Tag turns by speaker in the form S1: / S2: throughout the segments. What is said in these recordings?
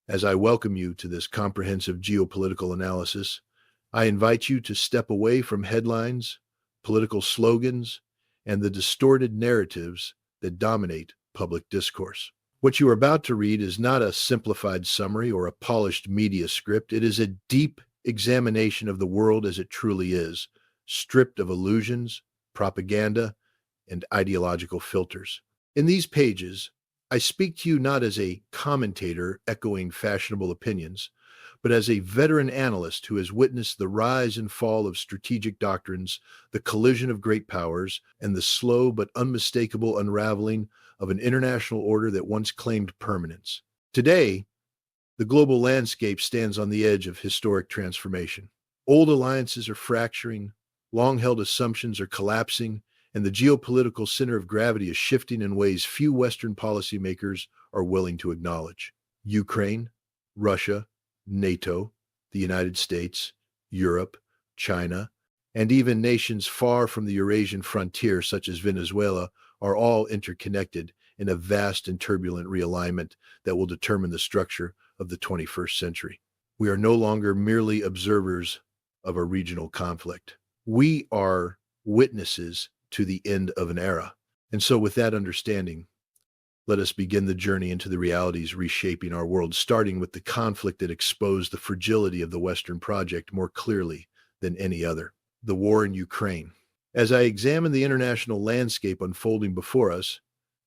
S1: As I welcome you to this comprehensive geopolitical analysis, I invite you to step away from headlines, political slogans, and the distorted narratives that dominate public discourse. What you are about to read is not a simplified summary or a polished media script. It is a deep examination of the world as it truly is, stripped of illusions, propaganda, and ideological filters. In these pages, I speak to you not as a commentator echoing fashionable opinions, but as a veteran analyst who has witnessed the rise and fall of strategic doctrines, the collision of great powers, and the slow but unmistakable unraveling of an international order that once claimed permanence. Today, the global landscape stands on the edge of historic transformation. Old alliances are fracturing, long-held assumptions are collapsing, and the geopolitical center of gravity is shifting in ways few Western policymakers are willing to acknowledge. Ukraine, Russia, NATO, the United States, Europe, China, and even nations far from the Eurasian frontier, such as Venezuela, are all interconnected in a vast and turbulent realignment that will determine the structure of the 21st century. We are no longer merely observers of a regional conflict. We are witnesses to the end of an era. And so with that understanding, let us begin the journey into the realities reshaping our world, starting with the conflict that exposed the fragility of the Western project more clearly than any other, the war in Ukraine. As I examine the international landscape unfolding before us,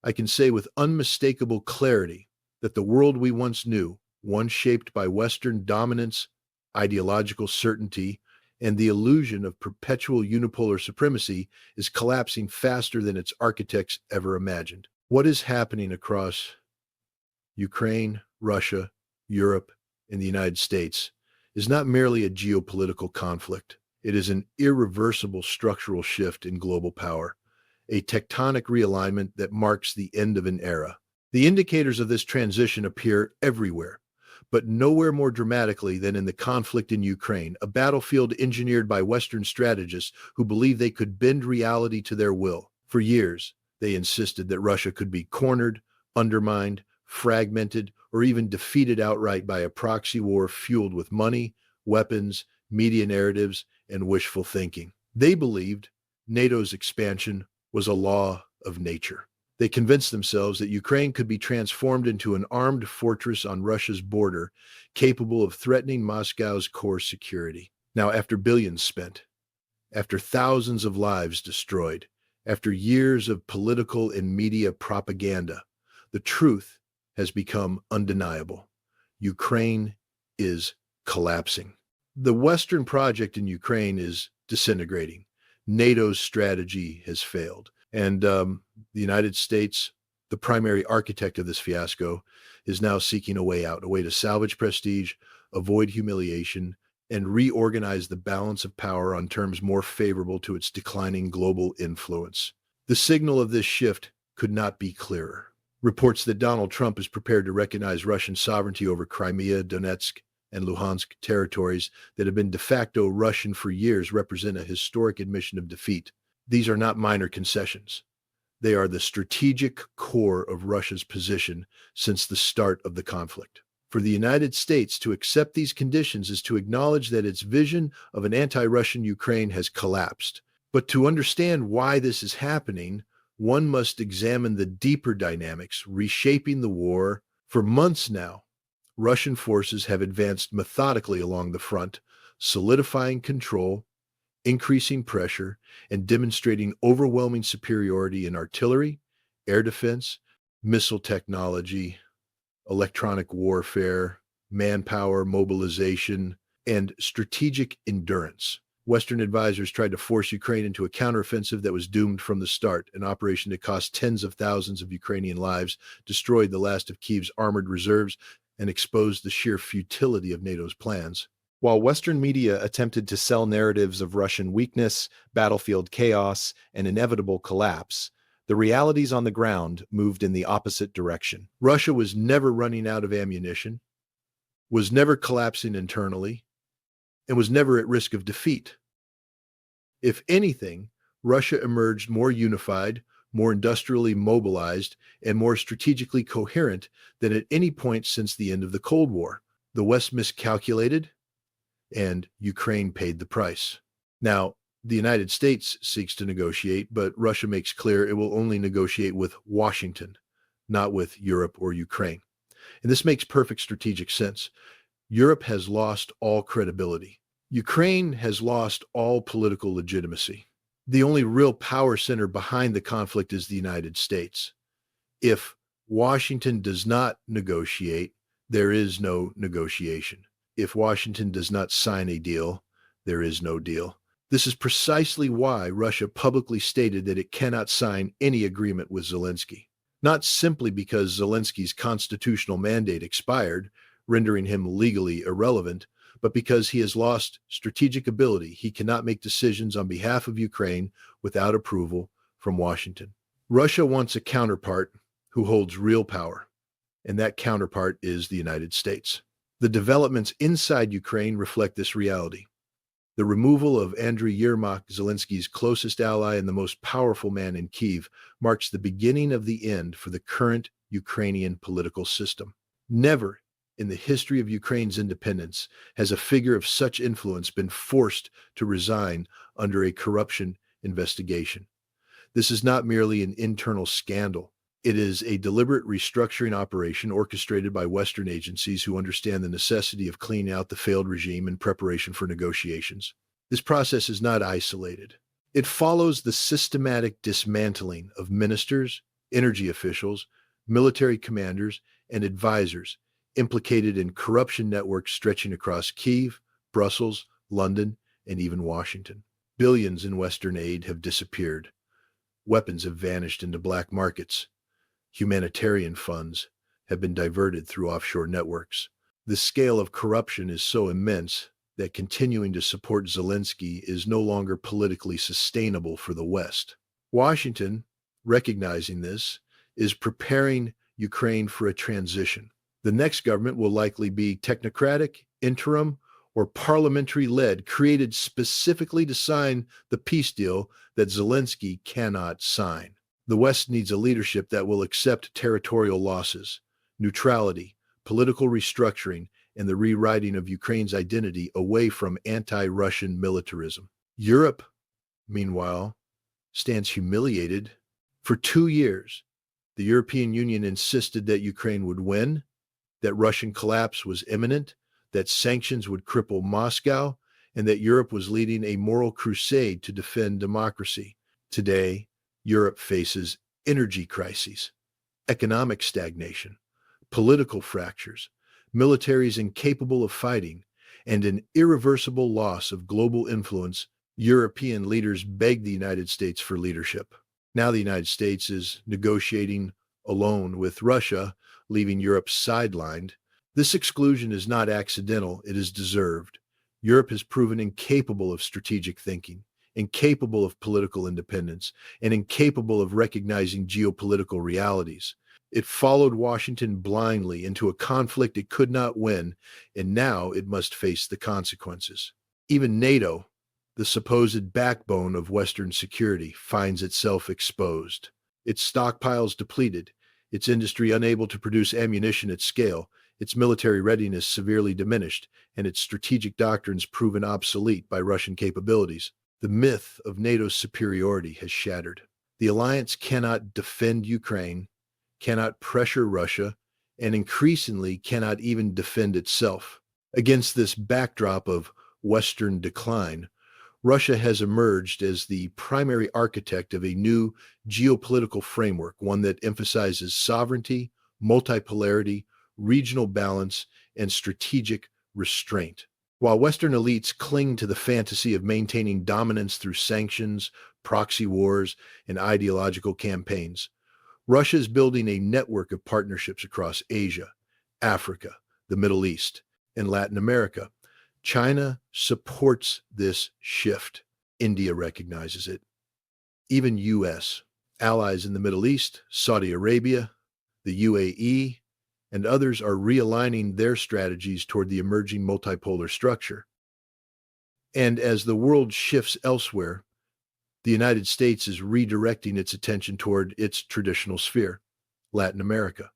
S1: I can say with unmistakable clarity that the world we once knew, one shaped by Western dominance, ideological certainty, and the illusion of perpetual unipolar supremacy, is collapsing faster than its architects ever imagined. What is happening across Ukraine, Russia, Europe, and the United States is not merely a geopolitical conflict. It is an irreversible structural shift in global power, a tectonic realignment that marks the end of an era. The indicators of this transition appear everywhere, but nowhere more dramatically than in the conflict in Ukraine, a battlefield engineered by Western strategists who believed they could bend reality to their will. For years, they insisted that Russia could be cornered, undermined, fragmented, or even defeated outright by a proxy war fueled with money, weapons, media narratives, and wishful thinking. They believed NATO's expansion was a law of nature. They convinced themselves that Ukraine could be transformed into an armed fortress on Russia's border, capable of threatening Moscow's core security. Now, after billions spent, after thousands of lives destroyed, after years of political and media propaganda, the truth has become undeniable. Ukraine is collapsing. The Western project in Ukraine is disintegrating. NATO's strategy has failed. And the United States, the primary architect of this fiasco, is now seeking a way out, a way to salvage prestige, avoid humiliation, and reorganize the balance of power on terms more favorable to its declining global influence. The signal of this shift could not be clearer. Reports that Donald Trump is prepared to recognize Russian sovereignty over Crimea, Donetsk, and Luhansk territories that have been de facto Russian for years represent a historic admission of defeat. These are not minor concessions. They are the strategic core of Russia's position since the start of the conflict. For the United States to accept these conditions is to acknowledge that its vision of an anti-Russian Ukraine has collapsed. But to understand why this is happening, one must examine the deeper dynamics reshaping the war. For months now, Russian forces have advanced methodically along the front, solidifying control, increasing pressure, and demonstrating overwhelming superiority in artillery, air defense, missile technology, electronic warfare, manpower, mobilization, and strategic endurance. Western advisors tried to force Ukraine into a counteroffensive that was doomed from the start, an operation that cost tens of thousands of Ukrainian lives, destroyed the last of Kyiv's armored reserves, and exposed the sheer futility of NATO's plans.
S2: While Western media attempted to sell narratives of Russian weakness, battlefield chaos, and inevitable collapse, the realities on the ground moved in the opposite direction.
S1: Russia was never running out of ammunition, was never collapsing internally, and was never at risk of defeat. If anything, Russia emerged more unified, more industrially mobilized, and more strategically coherent than at any point since the end of the Cold War. The West miscalculated, and Ukraine paid the price. Now, the United States seeks to negotiate, but Russia makes clear it will only negotiate with Washington, not with Europe or Ukraine. And this makes perfect strategic sense. Europe has lost all credibility. Ukraine has lost all political legitimacy. The only real power center behind the conflict is the United States. If Washington does not negotiate, there is no negotiation. If Washington does not sign a deal, there is no deal. This is precisely why Russia publicly stated that it cannot sign any agreement with Zelensky. Not simply because Zelensky's constitutional mandate expired, rendering him legally irrelevant, but because he has lost strategic ability. He cannot make decisions on behalf of Ukraine without approval from Washington. Russia wants a counterpart who holds real power, and that counterpart is the United States. The developments inside Ukraine reflect this reality. The removal of Andriy Yermak, Zelensky's closest ally and the most powerful man in Kyiv, marks the beginning of the end for the current Ukrainian political system. Never in the history of Ukraine's independence has a figure of such influence been forced to resign under a corruption investigation. This is not merely an internal scandal. It is a deliberate restructuring operation orchestrated by Western agencies who understand the necessity of cleaning out the failed regime in preparation for negotiations. This process is not isolated. It follows the systematic dismantling of ministers, energy officials, military commanders, and advisors implicated in corruption networks stretching across Kyiv, Brussels, London, and even Washington. Billions in Western aid have disappeared. Weapons have vanished into black markets. Humanitarian funds have been diverted through offshore networks. The scale of corruption is so immense that continuing to support Zelensky is no longer politically sustainable for the West. Washington, recognizing this, is preparing Ukraine for a transition. The next government will likely be technocratic, interim, or parliamentary-led, created specifically to sign the peace deal that Zelensky cannot sign. The West needs a leadership that will accept territorial losses, neutrality, political restructuring, and the rewriting of Ukraine's identity away from anti-Russian militarism. Europe, meanwhile, stands humiliated. For 2 years, the European Union insisted that Ukraine would win, that Russian collapse was imminent, that sanctions would cripple Moscow, and that Europe was leading a moral crusade to defend democracy. Today, Europe faces energy crises, economic stagnation, political fractures, militaries incapable of fighting, and an irreversible loss of global influence. European leaders begged the United States for leadership. Now the United States is negotiating alone with Russia, leaving Europe sidelined. This exclusion is not accidental, it is deserved. Europe has proven incapable of strategic thinking, incapable of political independence, and incapable of recognizing geopolitical realities. It followed Washington blindly into a conflict it could not win, and now it must face the consequences. Even NATO, the supposed backbone of Western security, finds itself exposed. Its stockpiles depleted, its industry unable to produce ammunition at scale, its military readiness severely diminished, and its strategic doctrines proven obsolete by Russian capabilities. The myth of NATO's superiority has shattered. The alliance cannot defend Ukraine, cannot pressure Russia, and increasingly cannot even defend itself. Against this backdrop of Western decline, Russia has emerged as the primary architect of a new geopolitical framework, one that emphasizes sovereignty, multipolarity, regional balance, and strategic restraint. While Western elites cling to the fantasy of maintaining dominance through sanctions, proxy wars, and ideological campaigns, Russia is building a network of partnerships across Asia, Africa, the Middle East, and Latin America. China supports this shift. India recognizes it. Even U.S. allies in the Middle East, Saudi Arabia, the UAE, and others are realigning their strategies toward the emerging multipolar structure. And as the world shifts elsewhere, The United States is redirecting its attention toward its traditional sphere, Latin America.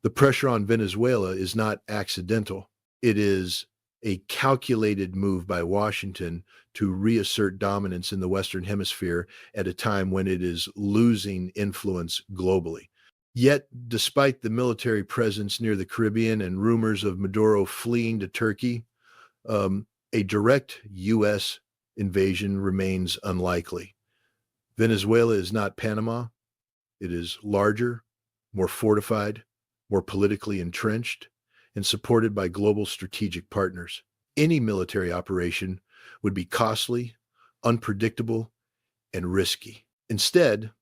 S1: The pressure on Venezuela is not accidental. It is a calculated move by Washington to reassert dominance in the Western Hemisphere at a time when it is losing influence globally. Yet, despite the military presence near the Caribbean and rumors of Maduro fleeing to Turkey, a direct U.S. invasion remains unlikely. Venezuela is not Panama. It is larger, more fortified, more politically entrenched, and supported by global strategic partners. Any military operation would be costly, unpredictable, and risky. Instead,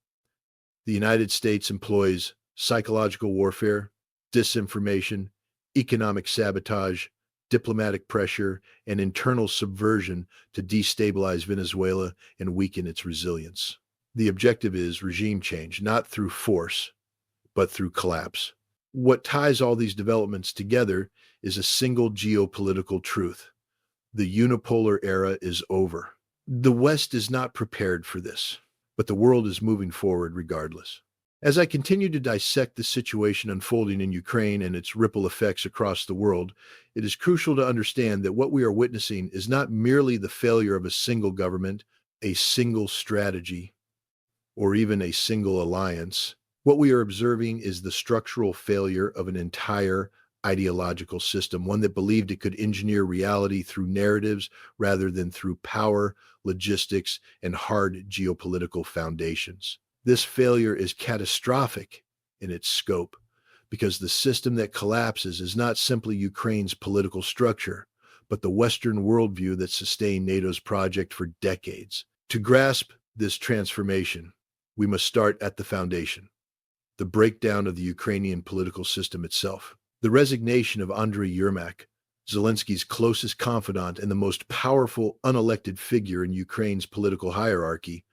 S1: the United States employs psychological warfare, disinformation, economic sabotage, diplomatic pressure, and internal subversion to destabilize Venezuela and weaken its resilience. The objective is regime change, not through force, but through collapse. What ties all these developments together is a single geopolitical truth. The unipolar era is over. The West is not prepared for this, but the world is moving forward regardless. As I continue to dissect the situation unfolding in Ukraine and its ripple effects across the world, it is crucial to understand that what we are witnessing is not merely the failure of a single government, a single strategy, or even a single alliance. What we are observing is the structural failure of an entire ideological system, one that believed it could engineer reality through narratives rather than through power, logistics, and hard geopolitical foundations. This failure is catastrophic in its scope because the system that collapses is not simply Ukraine's political structure, but the Western worldview that sustained NATO's project for decades. To grasp this transformation, we must start at the foundation, the breakdown of the Ukrainian political system itself. The resignation of Andriy Yermak, Zelensky's closest confidant and the most powerful unelected figure in Ukraine's political hierarchy,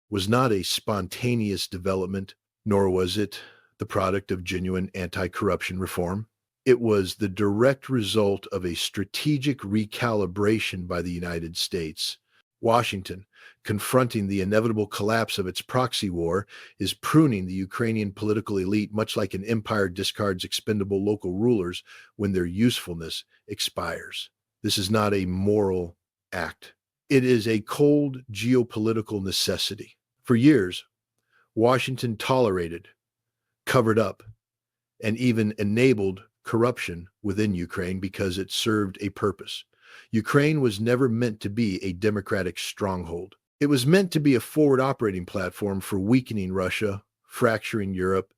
S1: was not a spontaneous development, nor was it the product of genuine anti-corruption reform. It was the direct result of a strategic recalibration by the United States. Washington, confronting the inevitable collapse of its proxy war, is pruning the Ukrainian political elite much like an empire discards expendable local rulers when their usefulness expires. This is not a moral act. It is a cold geopolitical necessity. For years, Washington tolerated, covered up, and even enabled corruption within Ukraine because it served a purpose. Ukraine was never meant to be a democratic stronghold. It was meant to be a forward operating platform for weakening Russia, fracturing Europe,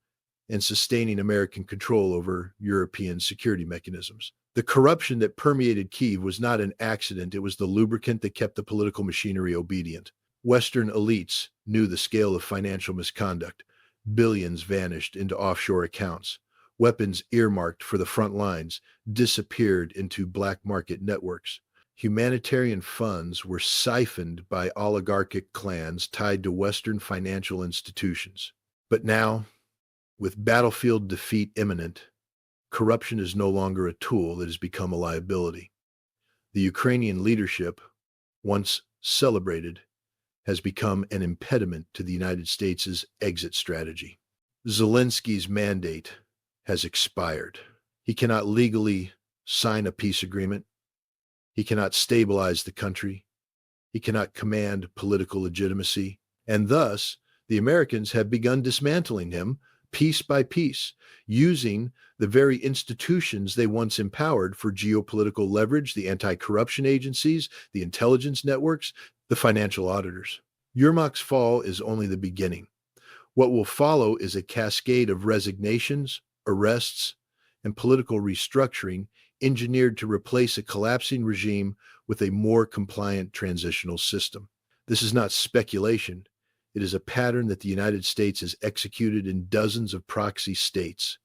S1: and sustaining American control over European security mechanisms. The corruption that permeated Kyiv was not an accident. It was the lubricant that kept the political machinery obedient. Western elites knew the scale of financial misconduct. Billions vanished into offshore accounts. Weapons earmarked for the front lines disappeared into black market networks. Humanitarian funds were siphoned by oligarchic clans tied to Western financial institutions. But now, with battlefield defeat imminent, corruption is no longer a tool that has become a liability. The Ukrainian leadership, once celebrated, has become an impediment to the United States' exit strategy. Zelensky's mandate has expired. He cannot legally sign a peace agreement. He cannot stabilize the country. He cannot command political legitimacy. And thus, the Americans have begun dismantling him piece by piece, using the very institutions they once empowered for geopolitical leverage, the anti-corruption agencies, the intelligence networks, the financial auditors. Yermak's fall is only the beginning. What will follow is a cascade of resignations, arrests, and political restructuring engineered to replace a collapsing regime with a more compliant transitional system. This is not speculation. It is a pattern that the United States has executed in dozens of proxy states.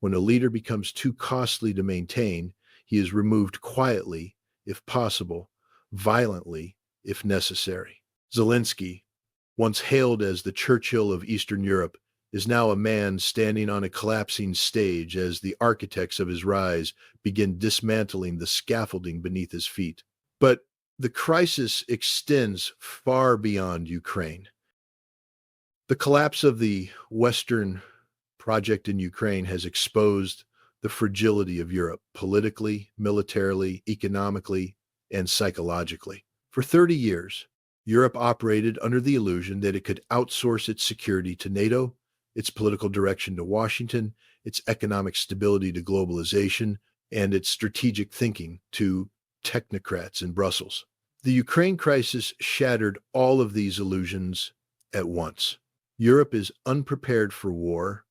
S1: When a leader becomes too costly to maintain, he is removed quietly, if possible, violently, if necessary. Zelensky, once hailed as the Churchill of Eastern Europe, is now a man standing on a collapsing stage as the architects of his rise begin dismantling the scaffolding beneath his feet. But The crisis extends far beyond Ukraine. The collapse of the Western project in Ukraine has exposed the fragility of Europe politically, militarily, economically, and psychologically. For 30 years, Europe operated under the illusion that it could outsource its security to NATO, its political direction to Washington, its economic stability to globalization, and its strategic thinking to technocrats in Brussels. The Ukraine crisis shattered all of these illusions at once. Europe is unprepared for war,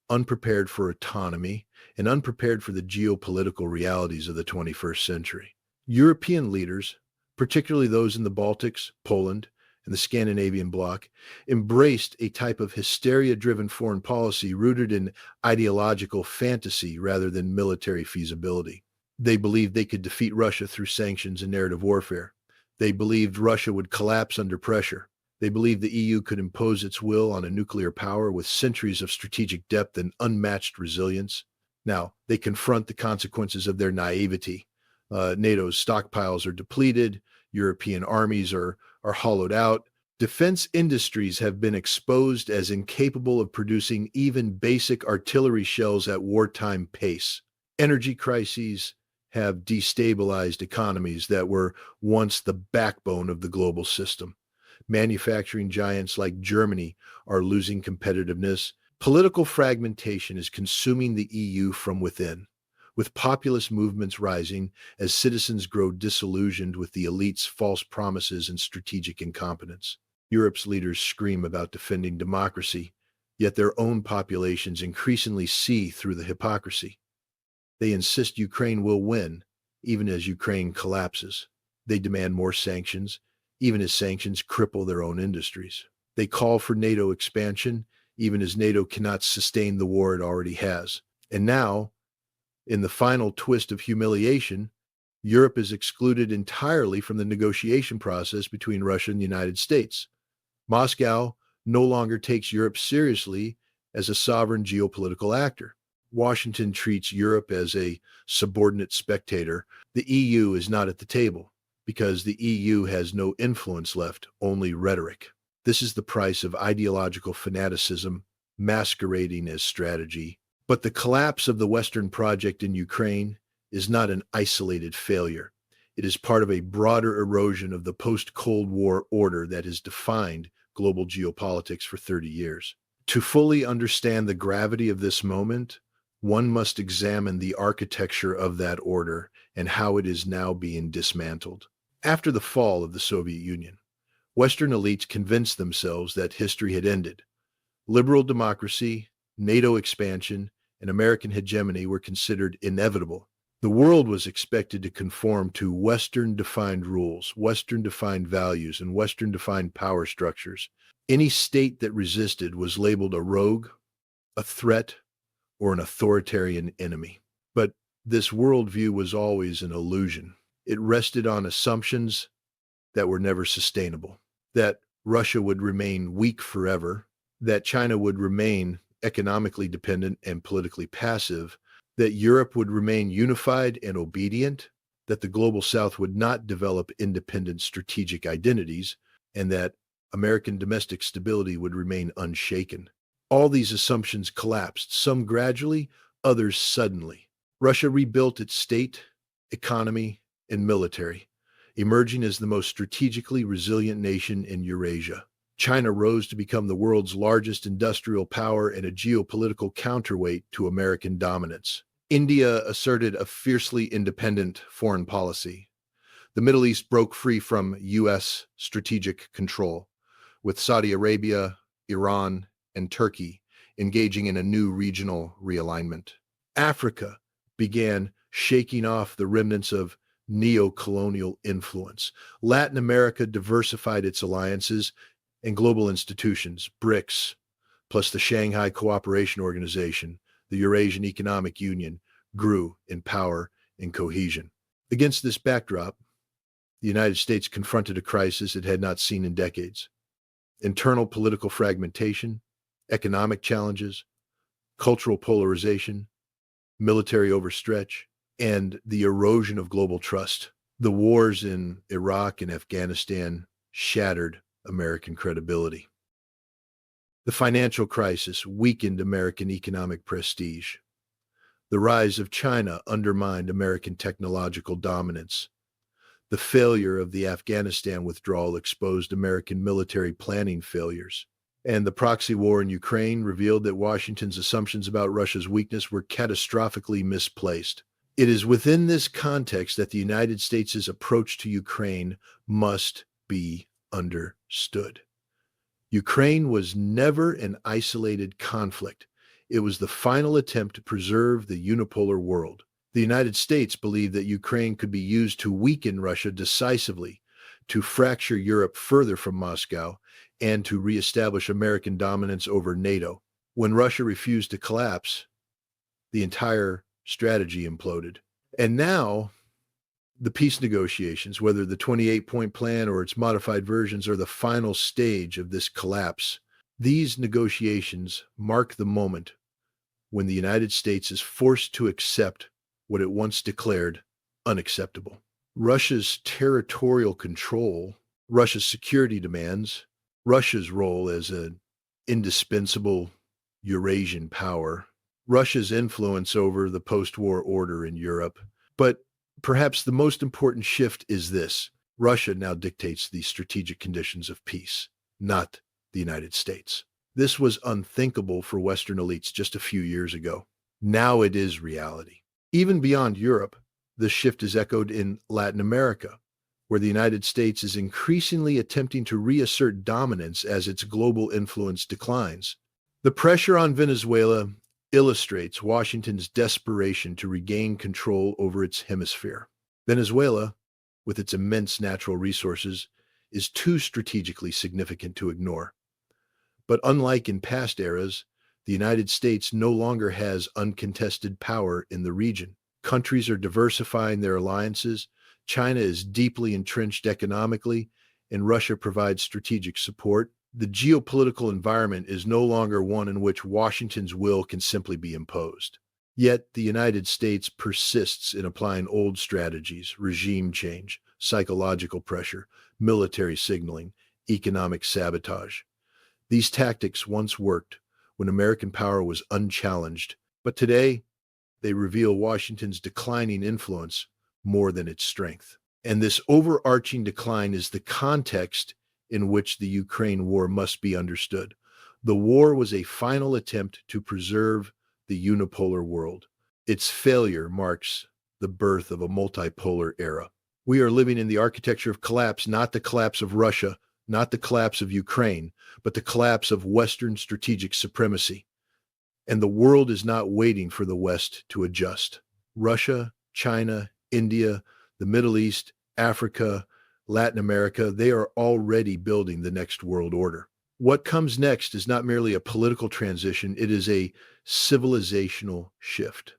S1: unprepared for autonomy, and unprepared for the geopolitical realities of the 21st century. European leaders, particularly those in the Baltics, Poland, and the Scandinavian bloc, embraced a type of hysteria-driven foreign policy rooted in ideological fantasy rather than military feasibility. They believed they could defeat Russia through sanctions and narrative warfare. They believed Russia would collapse under pressure. They believed the EU could impose its will on a nuclear power with centuries of strategic depth and unmatched resilience. Now, they confront the consequences of their naivety. NATO's stockpiles are depleted. European armies are hollowed out. Defense industries have been exposed as incapable of producing even basic artillery shells at wartime pace. Energy crises have destabilized economies that were once the backbone of the global system. Manufacturing giants like Germany are losing competitiveness. Political fragmentation is consuming the EU from within, with populist movements rising as citizens grow disillusioned with the elite's false promises and strategic incompetence. Europe's leaders scream about defending democracy, yet their own populations increasingly see through the hypocrisy. They insist Ukraine will win, even as Ukraine collapses. They demand more sanctions, even as sanctions cripple their own industries. They call for NATO expansion, even as NATO cannot sustain the war it already has. And now, in the final twist of humiliation, Europe is excluded entirely from the negotiation process between Russia and the United States. Moscow no longer takes Europe seriously as a sovereign geopolitical actor. Washington treats Europe as a subordinate spectator. The EU is not at the table because the EU has no influence left, only rhetoric. This is the price of ideological fanaticism masquerading as strategy. But the collapse of the Western project in Ukraine is not an isolated failure. It is part of a broader erosion of the post-Cold War order that has defined global geopolitics for 30 years. To fully understand the gravity of this moment, one must examine the architecture of that order and how it is now being dismantled. After the fall of the Soviet Union, Western elites convinced themselves that history had ended. Liberal democracy, NATO expansion, and American hegemony were considered inevitable. The world was expected to conform to Western-defined rules, Western-defined values, and Western-defined power structures. Any state that resisted was labeled a rogue, a threat, or an authoritarian enemy. But this worldview was always an illusion. It rested on assumptions that were never sustainable, that Russia would remain weak forever, that China would remain economically dependent and politically passive, that Europe would remain unified and obedient, that the global South would not develop independent strategic identities, and that American domestic stability would remain unshaken. All these assumptions collapsed, some gradually, others suddenly. Russia rebuilt its state, economy, and military, emerging as the most strategically resilient nation in Eurasia. China rose to become the world's largest industrial power and a geopolitical counterweight to American dominance. India asserted a fiercely independent foreign policy. The Middle East broke free from U.S. strategic control, with Saudi Arabia, Iran, and Turkey engaging in a new regional realignment. Africa began shaking off the remnants of neo-colonial influence. Latin America diversified its alliances and global institutions, BRICS, plus the Shanghai Cooperation Organization, the Eurasian Economic Union, grew in power and cohesion. Against this backdrop, the United States confronted a crisis it had not seen in decades. Internal political fragmentation, economic challenges, cultural polarization, military overstretch, and the erosion of global trust. The wars in Iraq and Afghanistan shattered American credibility. The financial crisis weakened American economic prestige. The rise of China undermined American technological dominance. The failure of the Afghanistan withdrawal exposed American military planning failures. And the proxy war in Ukraine revealed that Washington's assumptions about Russia's weakness were catastrophically misplaced. It is within this context that the United States' approach to Ukraine must be understood. Ukraine was never an isolated conflict. It was the final attempt to preserve the unipolar world. The United States believed that Ukraine could be used to weaken Russia decisively, to fracture Europe further from Moscow, and to reestablish American dominance over NATO. When Russia refused to collapse, the entire strategy imploded. And now, the peace negotiations, whether the 28-point plan or its modified versions, are the final stage of this collapse. These negotiations mark the moment when the United States is forced to accept what it once declared unacceptable. Russia's territorial control, Russia's security demands, Russia's role as an indispensable Eurasian power, Russia's influence over the post-war order in Europe. But perhaps the most important shift is this: Russia now dictates the strategic conditions of peace, not the United States. This was unthinkable for Western elites just a few years ago. Now it is reality. Even beyond Europe, this shift is echoed in Latin America, where the United States is increasingly attempting to reassert dominance as its global influence declines. The pressure on Venezuela illustrates Washington's desperation to regain control over its hemisphere. Venezuela, with its immense natural resources, is too strategically significant to ignore. But unlike in past eras, the United States no longer has uncontested power in the region. Countries are diversifying their alliances, China is deeply entrenched economically, and Russia provides strategic support. The geopolitical environment is no longer one in which Washington's will can simply be imposed. Yet the United States persists in applying old strategies: regime change, psychological pressure, military signaling, economic sabotage. These tactics once worked when American power was unchallenged, but today they reveal Washington's declining influence more than its strength. And this overarching decline is the context in which the Ukraine war must be understood. The war was a final attempt to preserve the unipolar world. Its failure marks the birth of a multipolar era. We are living in the architecture of collapse, not the collapse of Russia, not the collapse of Ukraine, but the collapse of Western strategic supremacy. And the world is not waiting for the West to adjust. Russia, China, India, the Middle East, Africa, Latin America, they are already building the next world order. What comes next is not merely a political transition, it is a civilizational shift.